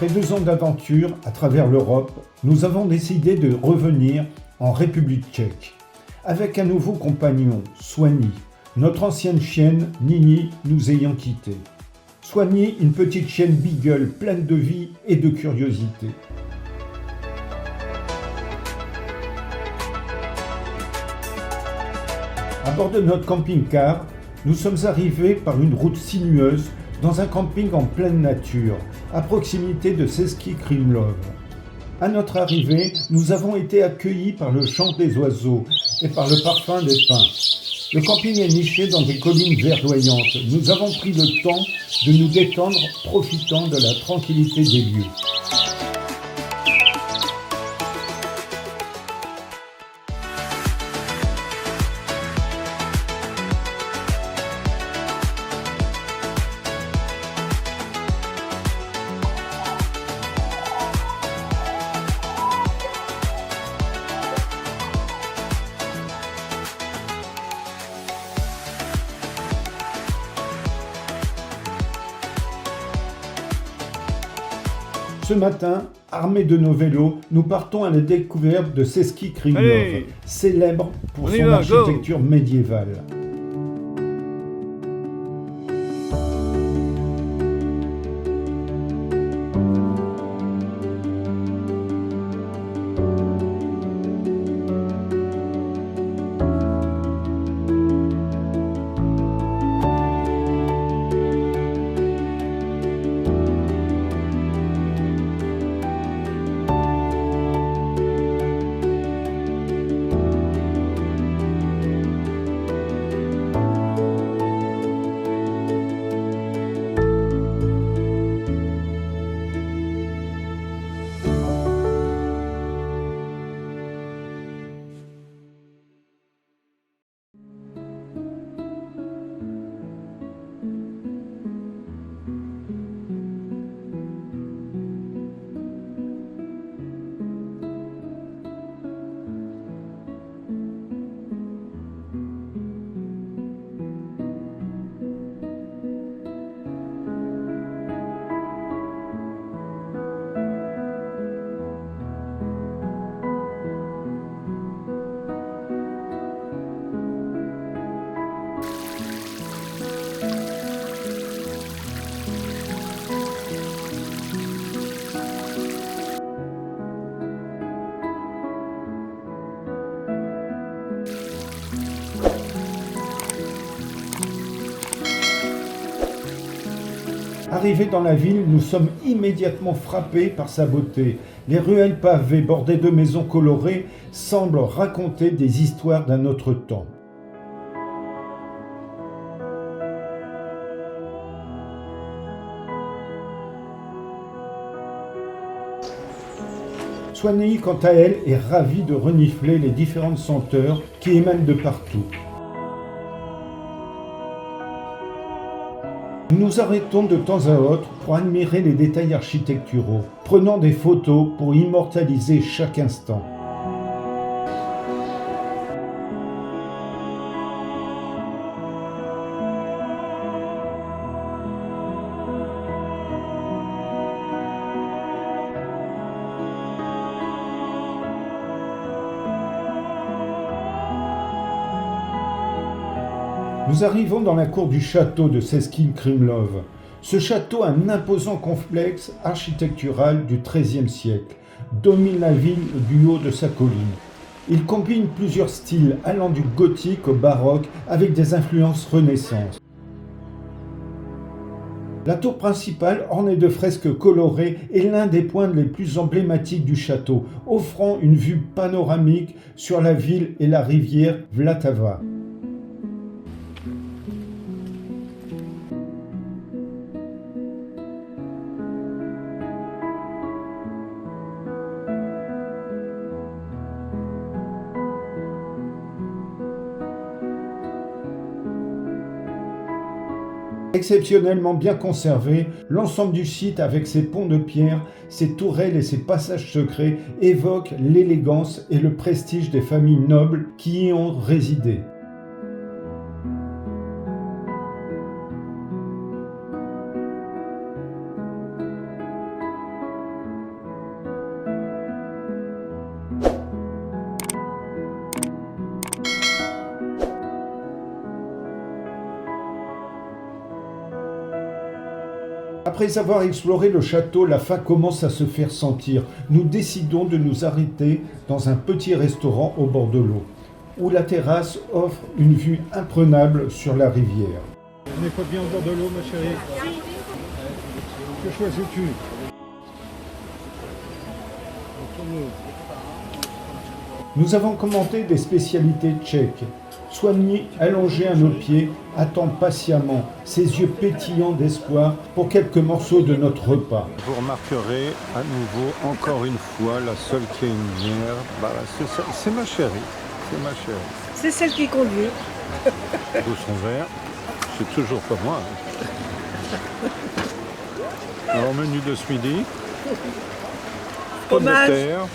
Après 2 ans d'aventure à travers l'Europe, nous avons décidé de revenir en République tchèque. Avec un nouveau compagnon, Soigny, notre ancienne chienne, Nini, nous ayant quittés. Soigny, une petite chienne beagle pleine de vie et de curiosité. À bord de notre camping-car, nous sommes arrivés par une route sinueuse dans un camping en pleine nature, à proximité de Český Krumlov. À notre arrivée, nous avons été accueillis par le chant des oiseaux et par le parfum des pins. Le camping est niché dans des collines verdoyantes. Nous avons pris le temps de nous détendre, profitant de la tranquillité des lieux. Ce matin, armés de nos vélos, nous partons à la découverte de Český Krumlov, célèbre pour son architecture médiévale. Arrivés dans la ville, nous sommes immédiatement frappés par sa beauté. Les ruelles pavées bordées de maisons colorées semblent raconter des histoires d'un autre temps. Soigny, quant à elle, est ravie de renifler les différentes senteurs qui émanent de partout. Nous nous arrêtons de temps à autre pour admirer les détails architecturaux, prenant des photos pour immortaliser chaque instant. Nous arrivons dans la cour du château de Český Krumlov. Ce château, un imposant complexe architectural du XIIIe siècle, domine la ville du haut de sa colline. Il combine plusieurs styles allant du gothique au baroque avec des influences renaissance. La tour principale, ornée de fresques colorées, est l'un des points les plus emblématiques du château, offrant une vue panoramique sur la ville et la rivière Vltava. Exceptionnellement bien conservé, l'ensemble du site avec ses ponts de pierre, ses tourelles et ses passages secrets évoque l'élégance et le prestige des familles nobles qui y ont résidé. Après avoir exploré le château, la faim commence à se faire sentir. Nous décidons de nous arrêter dans un petit restaurant au bord de l'eau, où la terrasse offre une vue imprenable sur la rivière. On n'est pas bien au bord de l'eau, ma chérie? Que choisis-tu? Nous avons commandé des spécialités tchèques. Soigny, allongé à nos pieds, attend patiemment, ses yeux pétillants d'espoir pour quelques morceaux de notre repas. Vous remarquerez à nouveau, encore une fois, la seule qui a une lumière, c'est ma chérie. C'est ma chérie. C'est celle qui conduit. D'où son verre. C'est toujours pas moi. Alors, menu de ce midi. Pommes de terre.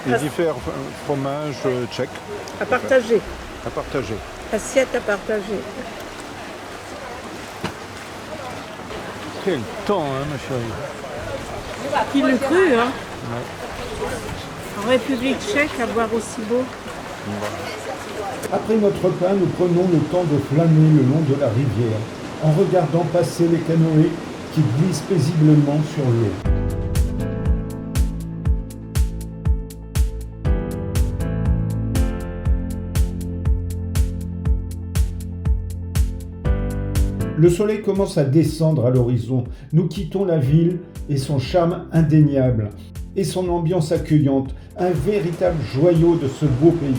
Et différents fromages tchèques. À partager. À partager. Assiette à partager. Quel temps, hein, ma chérie. Qui l'eût cru, hein? Ouais. En République tchèque, à voir aussi beau. Après notre repas, nous prenons le temps de flâner le long de la rivière, en regardant passer les canoës qui glissent paisiblement sur l'eau. Le soleil commence à descendre à l'horizon. Nous quittons la ville et son charme indéniable, et son ambiance accueillante, un véritable joyau de ce beau pays.